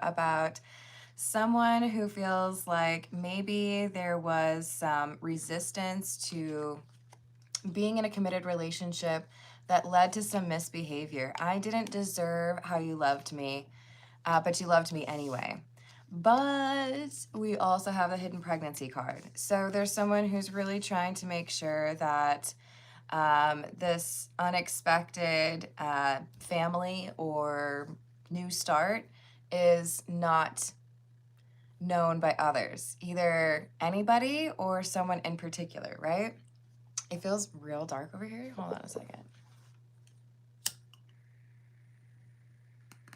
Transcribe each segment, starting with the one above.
about someone who feels like maybe there was some resistance to being in a committed relationship that led to some misbehavior. I didn't deserve how you loved me, but you loved me anyway. But we also have the hidden pregnancy card. So there's someone who's really trying to make sure that this unexpected family or new start is not known by others, either anybody or someone in particular, right? It feels real dark over here. Hold on a second.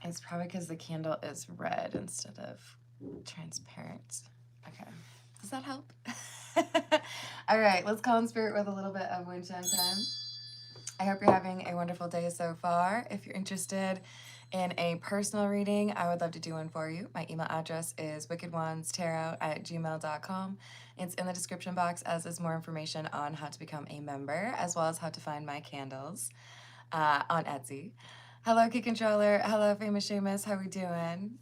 It's probably because the candle is red instead of transparent. Okay. Does that help? All right, let's call in spirit with a little bit of wind chime time. I hope you're having a wonderful day so far. If you're interested in a personal reading, I would love to do one for you. My email address is wickedwandstarot@gmail.com. It's in the description box, as is more information on how to become a member, as well as how to find my candles on Etsy. Hello, Key Controller. Hello, Famous Seamus. How we doing?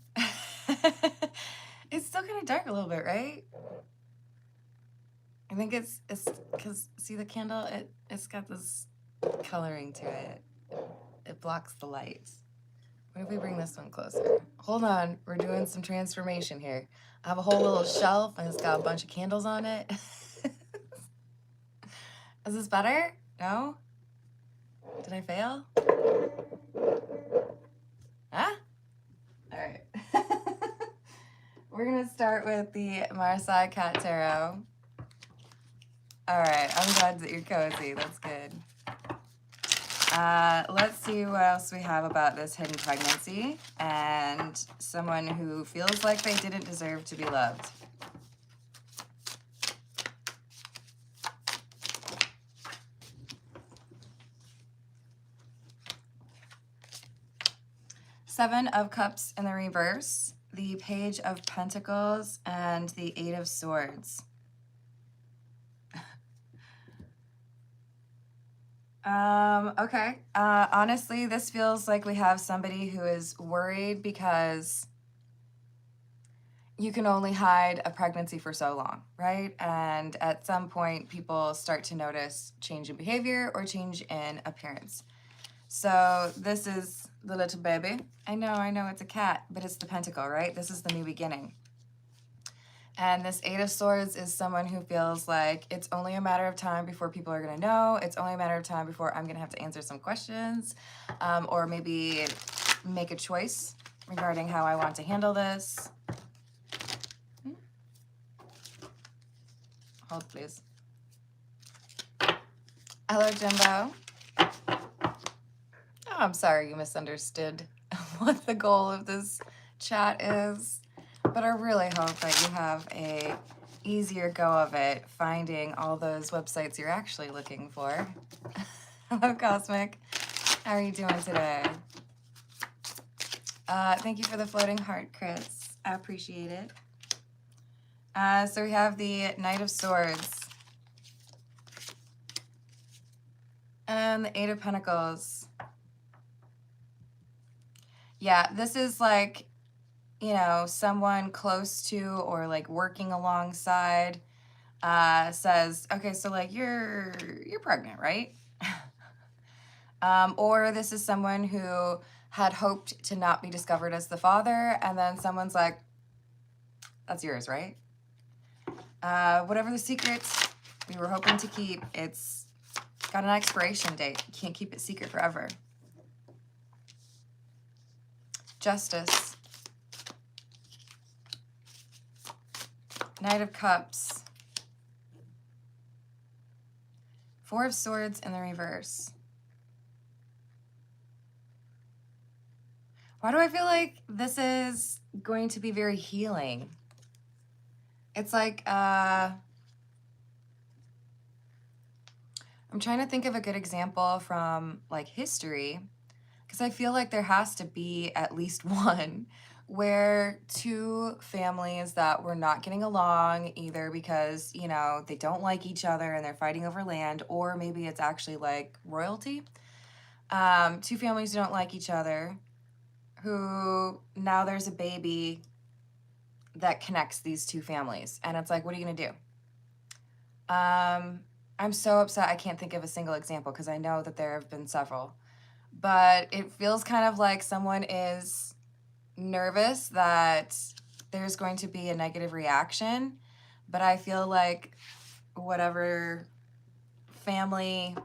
It's still kind of dark a little bit, right? I think it's because, see the candle? It's got this coloring to it. It blocks the light. What if we bring this one closer? Hold on, we're doing some transformation here. I have a whole little shelf and it's got a bunch of candles on it. Is this better? No? Did I fail? Huh? All right. We're gonna start with the Marseille Cat Tarot. All right, I'm glad that you're cozy. That's good. Let's see what else we have about this hidden pregnancy and someone who feels like they didn't deserve to be loved. Seven of Cups in the reverse, the Page of Pentacles, and the Eight of Swords. Okay. Honestly, this feels like we have somebody who is worried because you can only hide a pregnancy for so long, right? And at some point, people start to notice change in behavior or change in appearance. So this is the little baby. I know it's a cat, but it's the pentacle, right? This is the new beginning. And this Eight of Swords is someone who feels like it's only a matter of time before people are going to know. It's only a matter of time before I'm going to have to answer some questions or maybe make a choice regarding how I want to handle this. Hold, please. Hello, Jimbo. Oh, I'm sorry you misunderstood what the goal of this chat is. But I really hope that you have a easier go of it finding all those websites you're actually looking for. Hello, Cosmic. How are you doing today? Thank you for the floating heart, Chris. I appreciate it. So we have the Knight of Swords and the Eight of Pentacles. Yeah, this is like, you know, someone close to or like working alongside says, okay, so like you're pregnant, right? Or this is someone who had hoped to not be discovered as the father, and then someone's like, that's yours, right? Whatever the secret we were hoping to keep, it's got an expiration date. You can't keep it secret forever. Justice. Knight of Cups. Four of Swords in the reverse. Why do I feel like this is going to be very healing? It's like, I'm trying to think of a good example from like history, because I feel like there has to be at least one where two families that were not getting along, either because, you know, they don't like each other and they're fighting over land, or maybe it's actually like royalty. Two families who don't like each other, who now there's a baby that connects these two families. And it's like, what are you going to do? I'm so upset I can't think of a single example because I know that there have been several. But it feels kind of like someone is nervous that there's going to be a negative reaction. But I feel like whatever family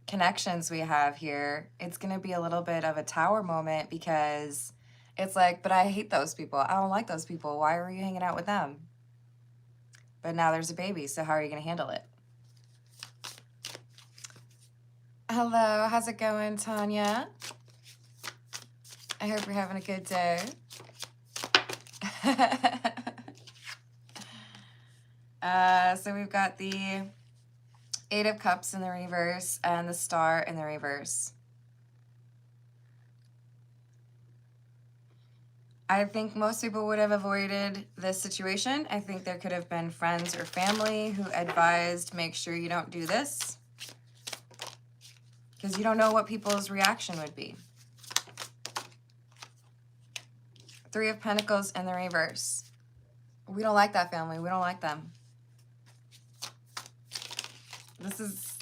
connections we have here, it's going to be a little bit of a tower moment because it's like, but I hate those people. I don't like those people. Why are you hanging out with them? But now there's a baby, so how are you going to handle it? Hello, how's it going, Tanya? I hope you're having a good day. So we've got the Eight of Cups in the reverse and the Star in the reverse. I think most people would have avoided this situation. I think there could have been friends or family who advised, make sure you don't do this, because you don't know what people's reaction would be. Three of Pentacles in the reverse. We don't like that family. We don't like them. This is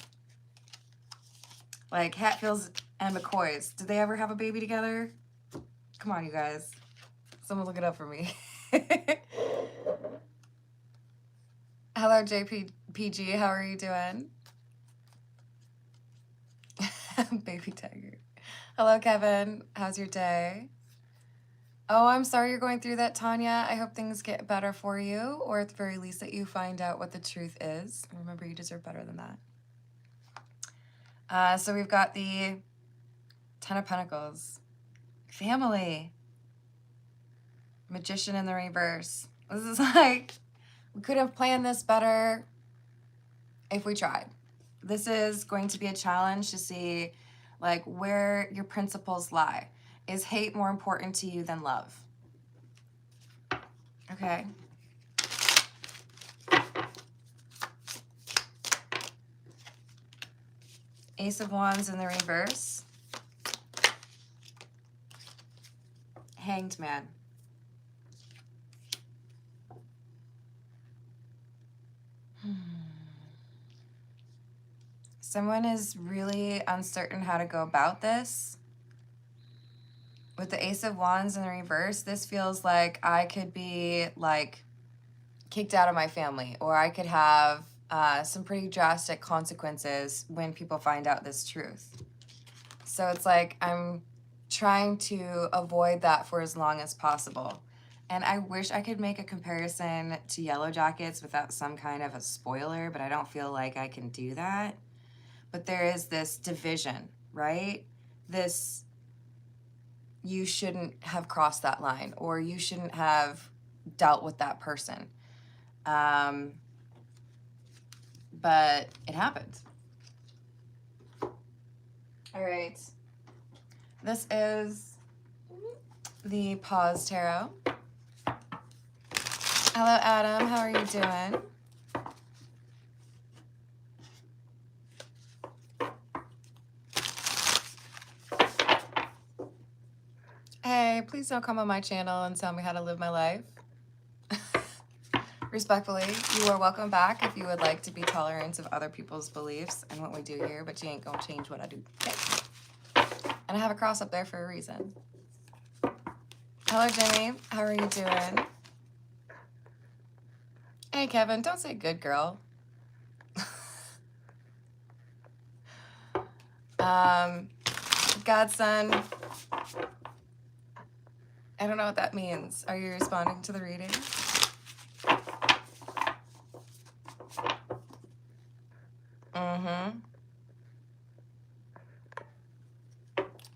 like Hatfields and McCoys. Did they ever have a baby together? Come on, you guys. Someone look it up for me. Hello, JPG. How are you doing? Baby tiger. Hello, Kevin. How's your day? Oh, I'm sorry you're going through that, Tanya. I hope things get better for you, or at the very least that you find out what the truth is. Remember, you deserve better than that. So we've got the Ten of Pentacles. Family. Magician in the reverse. This is like, we could have planned this better if we tried. This is going to be a challenge to see like where your principles lie. Is hate more important to you than love? Okay. Ace of Wands in the reverse. Hanged Man. Someone is really uncertain how to go about this. With the Ace of Wands in the reverse, this feels like I could be like kicked out of my family, or I could have some pretty drastic consequences when people find out this truth. So it's like I'm trying to avoid that for as long as possible. And I wish I could make a comparison to Yellow Jackets without some kind of a spoiler, but I don't feel like I can do that. But there is this division, right? This, you shouldn't have crossed that line, or you shouldn't have dealt with that person. But it happened. All right. This is the Pause Tarot. Hello, Adam. How are you doing? Hey, please don't come on my channel and tell me how to live my life. Respectfully, you are welcome back if you would like to be tolerant of other people's beliefs and what we do here, but you ain't gonna change what I do. Okay? And I have a cross up there for a reason. Hello, Jimmy. How are you doing? Hey, Kevin, don't say good girl. Godson. I don't know what that means. Are you responding to the reading? Mm-hmm.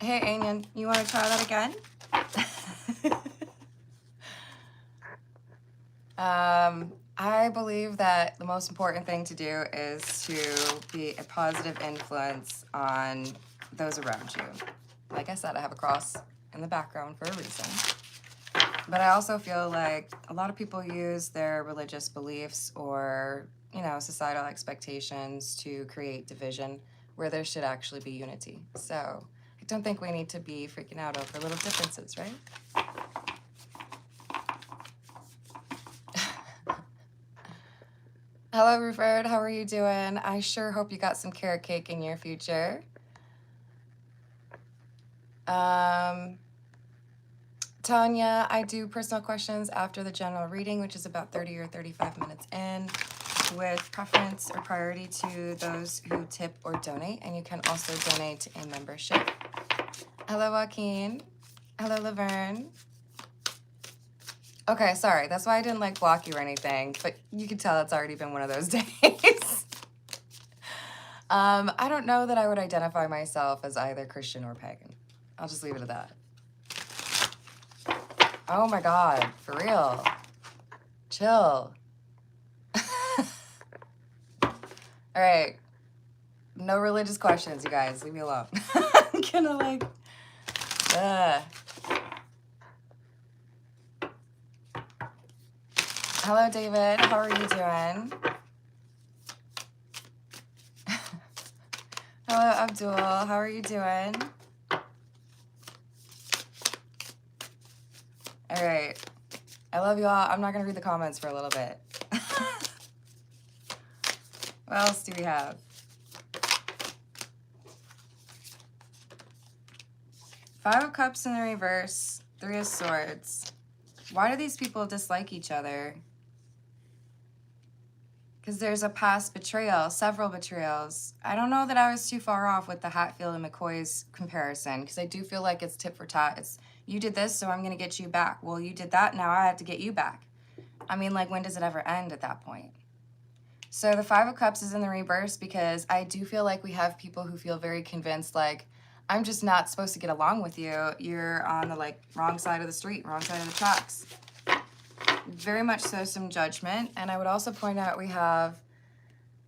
Hey, Anion, you want to try that again? I believe that the most important thing to do is to be a positive influence on those around you. Like I said, I have a cross in the background for a reason. But I also feel like a lot of people use their religious beliefs or, you know, societal expectations to create division where there should actually be unity. So I don't think we need to be freaking out over little differences, right? Hello, Ruford. How are you doing? I sure hope you got some carrot cake in your future. Tanya, I do personal questions after the general reading, which is about 30 or 35 minutes in, with preference or priority to those who tip or donate. And you can also donate a membership. Hello, Joaquin. Hello, Laverne. Okay, sorry. That's why I didn't like block you or anything, but you can tell it's already been one of those days. I don't know that I would identify myself as either Christian or pagan. I'll just leave it at that. Oh my God, for real. Chill. All right. No religious questions, you guys. Leave me alone. I'm gonna like, Hello, David. How are you doing? Hello, Abdul. How are you doing? All right. I love you all. I'm not going to read the comments for a little bit. What else do we have? Five of Cups in the reverse. Three of Swords. Why do these people dislike each other? Because there's a past betrayal, several betrayals. I don't know that I was too far off with the Hatfield and McCoy's comparison, because I do feel like it's tit for tat. It's, you did this, so I'm going to get you back. Well, you did that, now I have to get you back. I mean, like, when does it ever end at that point? So the Five of Cups is in the reverse because I do feel like we have people who feel very convinced, like, I'm just not supposed to get along with you. You're on the, like, wrong side of the street, wrong side of the tracks. Very much so some judgment. And I would also point out we have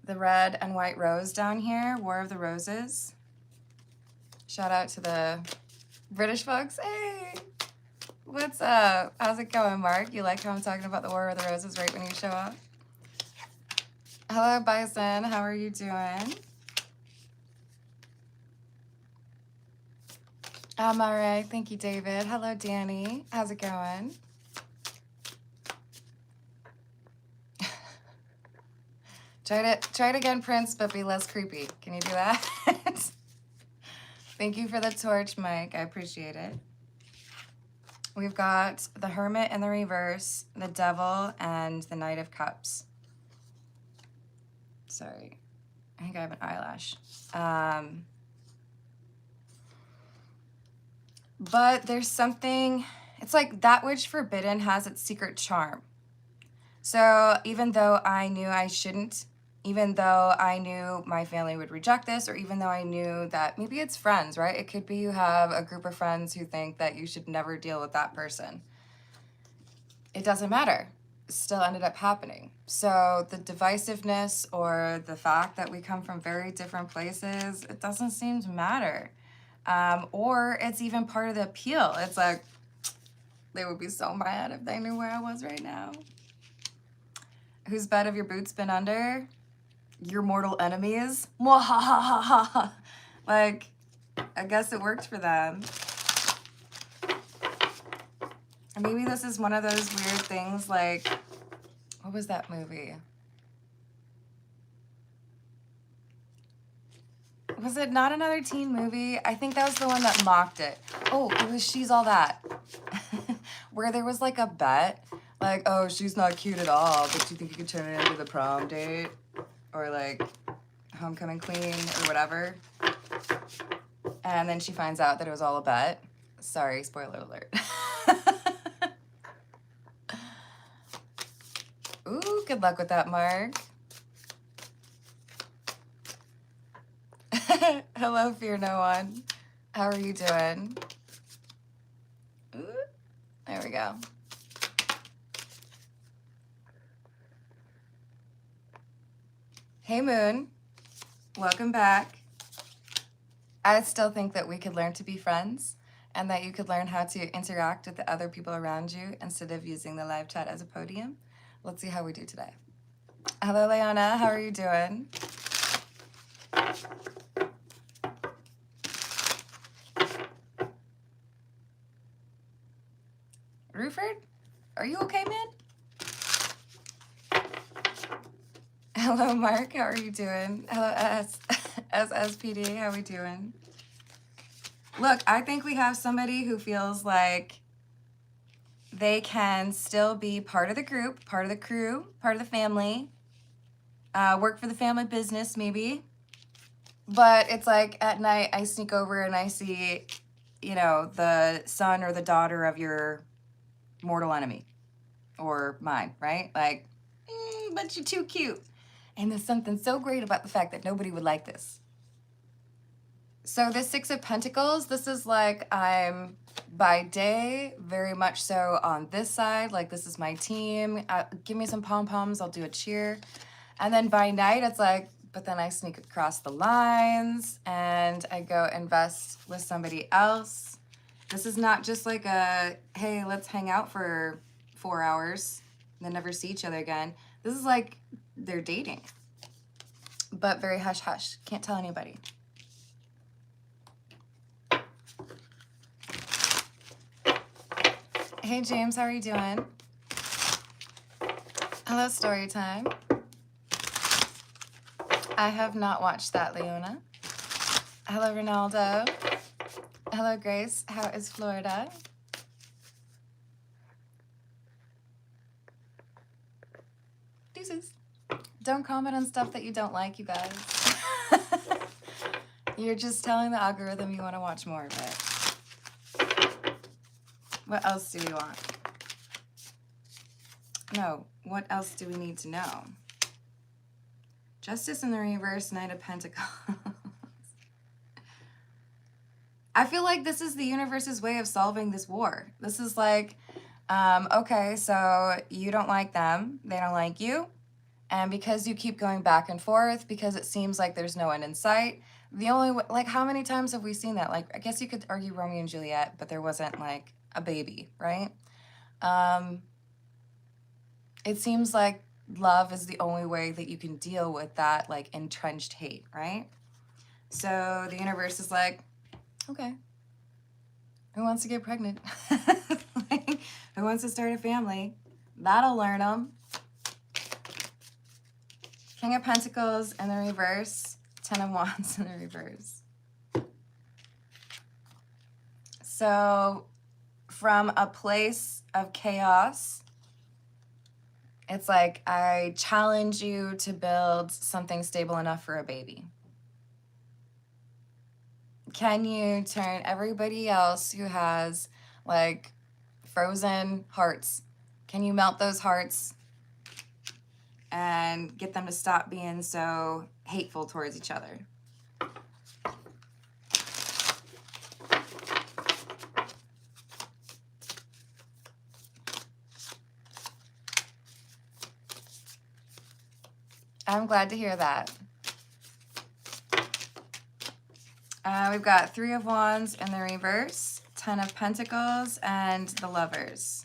the red and white rose down here, War of the Roses. Shout out to the British folks. Hey, what's up? How's it going, Mark? You like how I'm talking about the War of the Roses right when you show up? Hello, Bison. How are you doing? I'm all right. Thank you, David. Hello, Danny. How's it going? Try it again, Prince, but be less creepy. Can you do that? Thank you for the torch, Mike. I appreciate it. We've got the Hermit in the reverse, the Devil, and the Knight of Cups. Sorry. I think I have an eyelash. But there's something, it's like that which forbidden has its secret charm. So even though I knew I shouldn't, even though I knew my family would reject this, or even though I knew that maybe it's friends, right? It could be you have a group of friends who think that you should never deal with that person. It doesn't matter. It still ended up happening. So the divisiveness or the fact that we come from very different places, it doesn't seem to matter. Or it's even part of the appeal. It's like, they would be so mad if they knew where I was right now. Whose bed have your boots been under? Your mortal enemies? Mwahahaha. Like, I guess it worked for them. And maybe this is one of those weird things like, what was that movie? Was it not another teen movie? I think that was the one that mocked it. Oh, it was She's All That. Where there was like a bet. Like, oh, she's not cute at all, but do you think you could turn it into the prom date? Or like homecoming queen or whatever. And then she finds out that it was all a bet. Sorry, spoiler alert. Ooh, good luck with that, Mark. Hello, Fear No One. How are you doing? Ooh, there we go. Hey, Moon. Welcome back. I still think that we could learn to be friends and that you could learn how to interact with the other people around you instead of using the live chat as a podium. Let's see how we do today. Hello, Leona. How are you doing? Are you okay, man? Hello, Mark. How are you doing? Hello, SSPD. How we doing? Look, I think we have somebody who feels like they can still be part of the group, part of the crew, part of the family, work for the family business maybe. But it's like at night I sneak over and I see, you know, the son or the daughter of your mortal enemy or mine, right? Like, but you're too cute. And there's something so great about the fact that nobody would like this. So this Six of Pentacles, this is like I'm by day very much so on this side, like this is my team. Give me some pom-poms, I'll do a cheer. And then by night, it's like, but then I sneak across the lines and I go invest with somebody else. This is not just like a, hey, let's hang out for 4 hours and then never see each other again. This is like they're dating, but very hush-hush. Can't tell anybody. Hey, James, how are you doing? Hello, story time. I have not watched that, Leona. Hello, Ronaldo. Hello, Grace. How is Florida? Deuces. Don't comment on stuff that you don't like, you guys. You're just telling the algorithm you want to watch more of it. What else do we want? No, what else do we need to know? Justice in the reverse, Knight of Pentacles. I feel like this is the universe's way of solving this war. This is like, okay, so you don't like them, they don't like you, and because you keep going back and forth, because it seems like there's no end in sight, the only way, like how many times have we seen that? Like, I guess you could argue Romeo and Juliet, but there wasn't like a baby, right? It seems like love is the only way that you can deal with that like entrenched hate, right? So the universe is like, okay, who wants to get pregnant? Like, who wants to start a family? That'll learn them. King of Pentacles in the reverse, Ten of Wands in the reverse. So from a place of chaos, it's like I challenge you to build something stable enough for a baby. Can you turn everybody else who has like frozen hearts, can you melt those hearts and get them to stop being so hateful towards each other? I'm glad to hear that. We've got Three of Wands in the reverse, Ten of Pentacles, and the Lovers.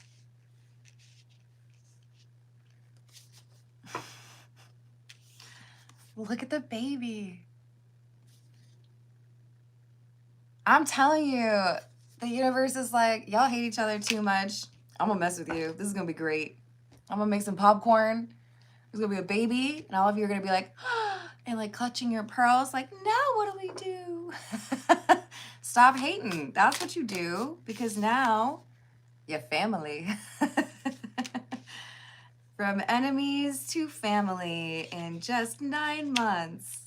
Look at the baby. I'm telling you, the universe is like, y'all hate each other too much. I'm gonna mess with you. This is gonna be great. I'm gonna make some popcorn. There's gonna be a baby, and all of you are gonna be like, and like clutching your pearls, like, now what do we do? Stop hating. That's what you do, because now you're family. From enemies to family in just 9 months.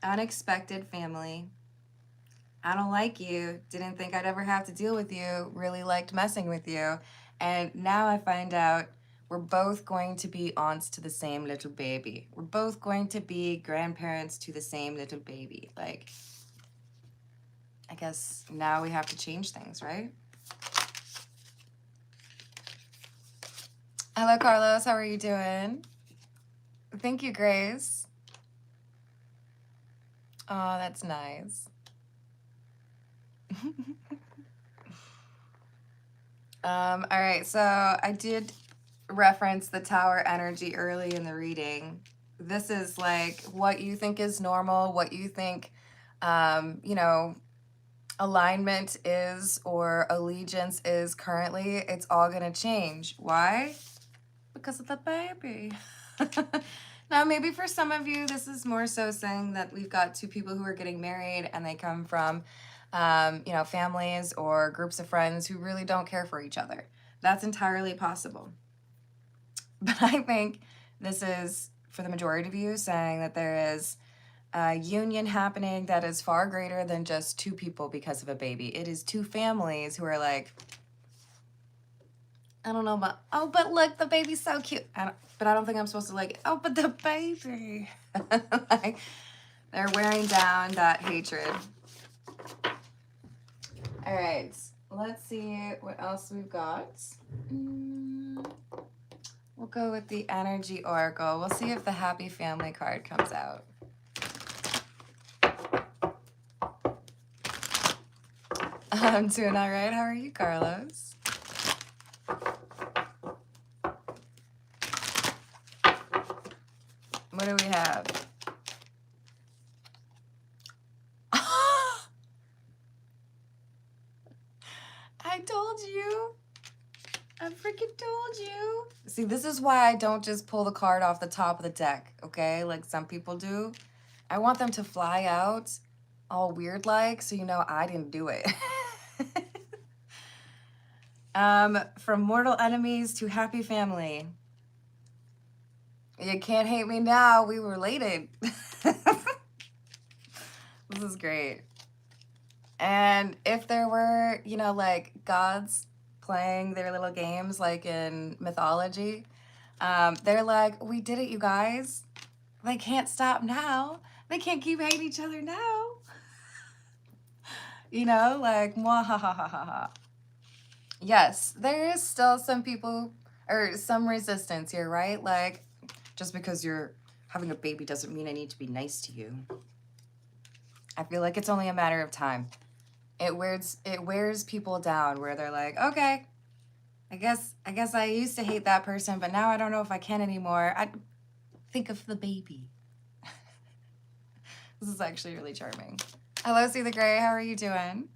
Unexpected family. I don't like you. Didn't think I'd ever have to deal with you. Really liked messing with you. And now I find out we're both going to be aunts to the same little baby. We're both going to be grandparents to the same little baby. Like, I guess now we have to change things, right? Hello, Carlos. How are you doing? Thank you, Grace. Oh, that's nice. All right, so I did reference the Tower energy early in the reading. This is like what you think is normal, what you think, you know, alignment is or allegiance is currently, it's all going to change. Why? Because of the baby. Now, maybe for some of you, this is more so saying that we've got two people who are getting married and they come from, you know, families or groups of friends who really don't care for each other. That's entirely possible. But I think this is, for the majority of you, saying that there is a union happening that is far greater than just two people because of a baby. It is two families who are like, I don't know about, oh, but look, the baby's so cute. But I don't think I'm supposed to like it. Oh, but the baby. Like, they're wearing down that hatred. All right, let's see what else we've got. We'll go with the energy oracle. We'll see if the happy family card comes out. I'm doing all right. How are you, Carlos? What do we have? I told you. I freaking told you. See, this is why I don't just pull the card off the top of the deck, okay? Like some people do. I want them to fly out all weird like, so you know I didn't do it. From mortal enemies to happy family. You can't hate me now. We were related. This is great. And if there were, you know, like gods playing their little games like in mythology, they're like, we did it, you guys. They can't stop now. They can't keep hating each other now. You know, like, mwahahaha. Yes, there is still some people or some resistance here, right? Like, just because you're having a baby doesn't mean I need to be nice to you. I feel like it's only a matter of time. It wears people down where they're like, okay, I guess I used to hate that person, but now I don't know if I can anymore. I think of the baby. This is actually really charming. Hello, See the Gray. How are you doing?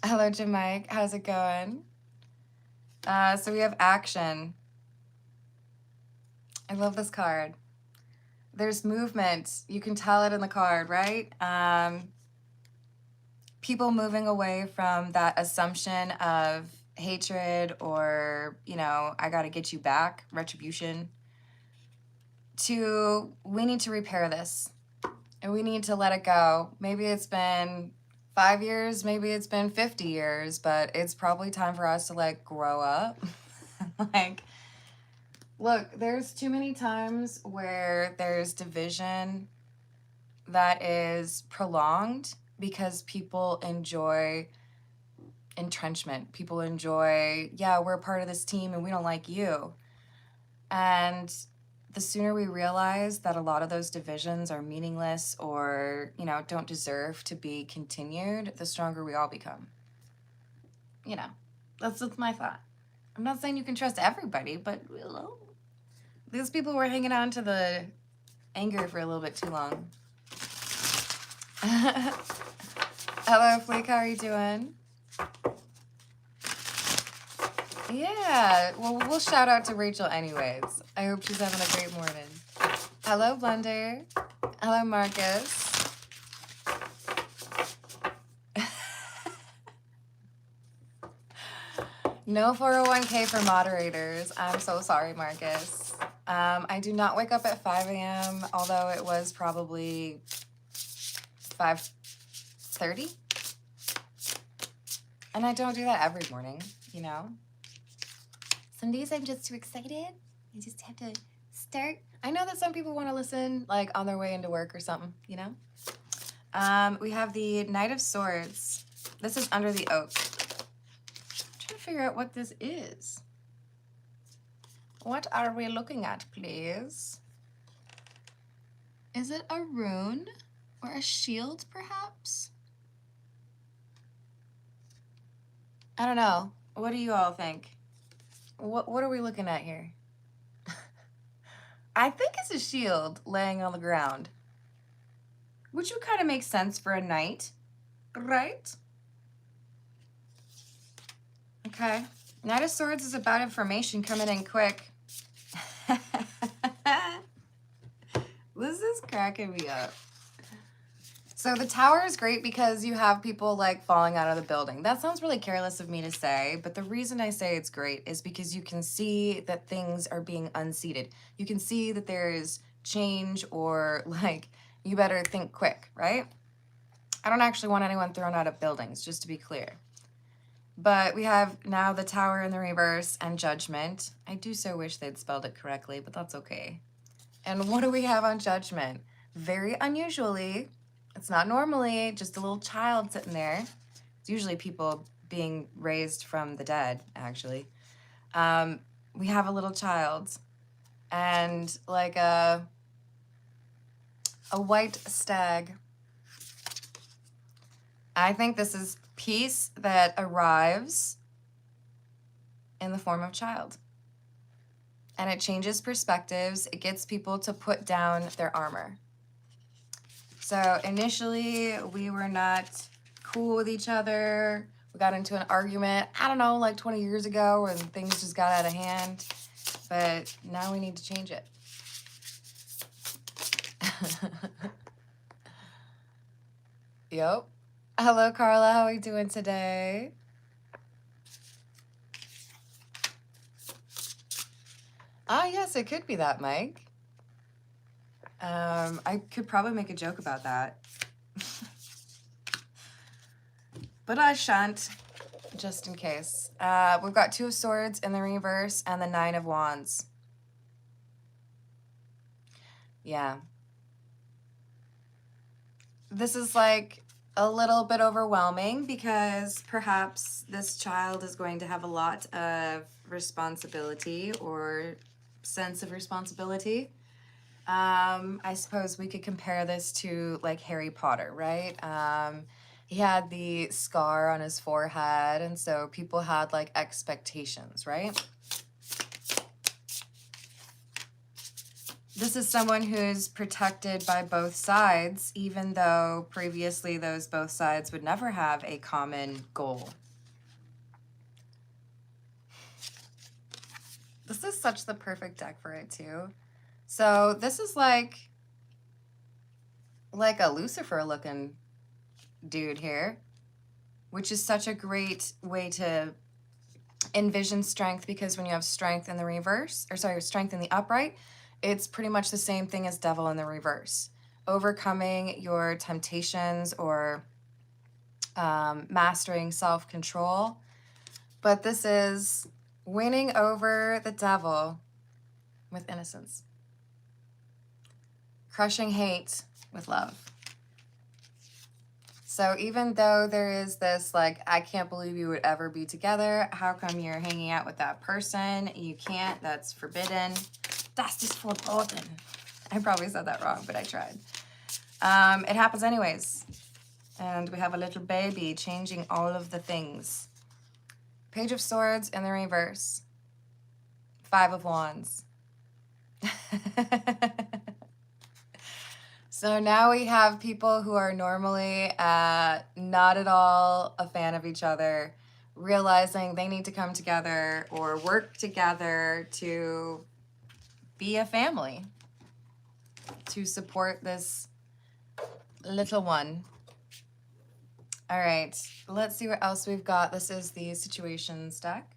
Hello, Jim Mike. How's it going? So we have action. I love this card. There's movement. You can tell it in the card, right? People moving away from that assumption of hatred or, you know, I got to get you back, retribution, to we need to repair this and we need to let it go. Maybe it's been 5 years, maybe it's been 50 years, but it's probably time for us to like grow up. Like, look, there's too many times where there's division that is prolonged because people enjoy entrenchment. People enjoy, yeah, we're a part of this team and we don't like you. And the sooner we realize that a lot of those divisions are meaningless or, you know, don't deserve to be continued, the stronger we all become. You know, that's my thought. I'm not saying you can trust everybody, but you know, these people were hanging on to the anger for a little bit too long. Hello, Fleek. How are you doing? Yeah, well, we'll shout out to Rachel anyways. I hope she's having a great morning. Hello, Blender. Hello, Marcus. No 401k for moderators. I'm so sorry, Marcus. I do not wake up at 5 a.m., although it was probably 5:30. And I don't do that every morning, you know? Some days I'm just too excited. I just have to start. I know that some people want to listen like on their way into work or something, you know? We have the Knight of Swords. This is under the oak. I'm trying to figure out what this is. What are we looking at, please? Is it a rune or a shield, perhaps? I don't know. What do you all think? What are we looking at here? I think it's a shield laying on the ground, which would kind of make sense for a knight. Right? Okay. Knight of Swords is about information coming in quick. This is cracking me up. So the tower is great because you have people like falling out of the building. That sounds really careless of me to say, but the reason I say it's great is because you can see that things are being unseated. You can see that there is change, or like you better think quick, right? I don't actually want anyone thrown out of buildings, just to be clear. But we have now the Tower in the reverse and Judgment. I do so wish they'd spelled it correctly, but that's okay. And what do we have on Judgment? Very unusually, it's not normally just a little child sitting there. It's usually people being raised from the dead, actually. We have a little child and like a white stag. I think this is peace that arrives in the form of child. And it changes perspectives. It gets people to put down their armor. So initially, we were not cool with each other. We got into an argument, I don't know, like 20 years ago when things just got out of hand. But now we need to change it. Yep. Hello, Carla. How are you doing today? Ah, yes, it could be that, Mike. I could probably make a joke about that. But I shan't, just in case. We've got 2 of Swords in the reverse and the 9 of Wands. Yeah. This is like a little bit overwhelming because perhaps this child is going to have a lot of responsibility or sense of responsibility. I suppose we could compare this to like Harry Potter, right? He had the scar on his forehead, and so people had like expectations, right? This is someone who's protected by both sides, even though previously those both sides would never have a common goal. This is such the perfect deck for it too. So this is like a Lucifer looking dude here, which is such a great way to envision strength, because when you have strength in the reverse, or sorry, strength in the upright, it's pretty much the same thing as devil in the reverse. Overcoming your temptations or mastering self-control. But this is winning over the devil with innocence. Crushing hate with love. So even though there is this, like, I can't believe you would ever be together. How come you're hanging out with that person? You can't. That's forbidden. That's just forbidden. I probably said that wrong, but I tried. It happens anyways. And we have a little baby changing all of the things. Page of Swords in the reverse. 5 of Wands. So now we have people who are normally not at all a fan of each other, realizing they need to come together or work together to be a family, to support this little one. All right, let's see what else we've got. This is the situation stack.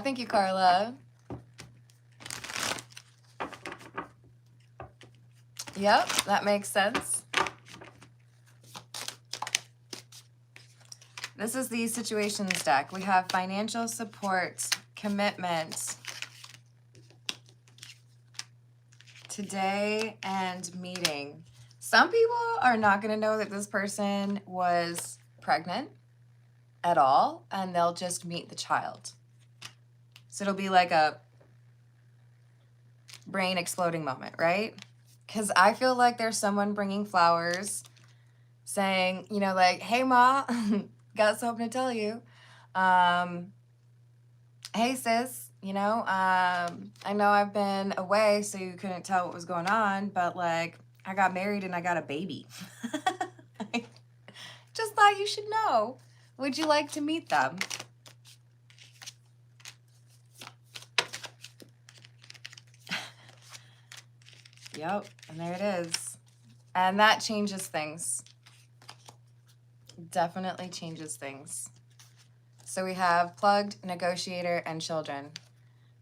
Thank you, Carla. Yep, that makes sense. This is the situation stack. We have financial support, commitment, today, and meeting. Some people are not going to know that this person was pregnant at all, and they'll just meet the child. So it'll be like a brain exploding moment, right? Because I feel like there's someone bringing flowers saying, you know, like, hey, Ma, got something to tell you. Hey sis, you know, I know I've been away, so you couldn't tell what was going on, but like, I got married and I got a baby. Just thought you should know. Would you like to meet them? Yep, and there it is. And that changes things. Definitely changes things. So we have plugged, negotiator, and children.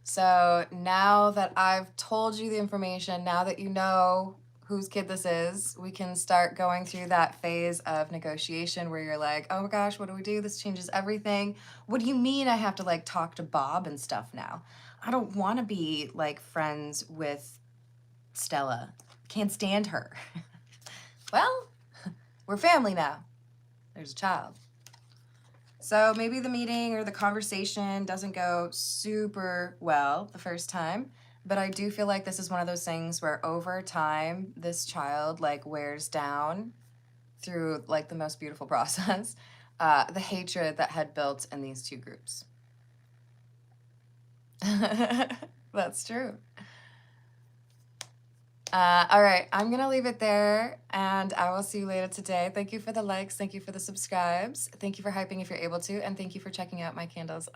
So now that I've told you the information, now that you know whose kid this is, we can start going through that phase of negotiation where you're like, oh my gosh, what do we do? This changes everything. What do you mean I have to like talk to Bob and stuff now? I don't want to be like friends with Stella. Can't stand her. Well, we're family now. There's a child. So maybe the meeting or the conversation doesn't go super well the first time, but I do feel like this is one of those things where over time, this child like wears down through like the most beautiful process, the hatred that had built in these two groups. That's true. All right, I'm going to leave it there, and I will see you later today. Thank you for the likes. Thank you for the subscribes. Thank you for hyping if you're able to, and thank you for checking out my candles.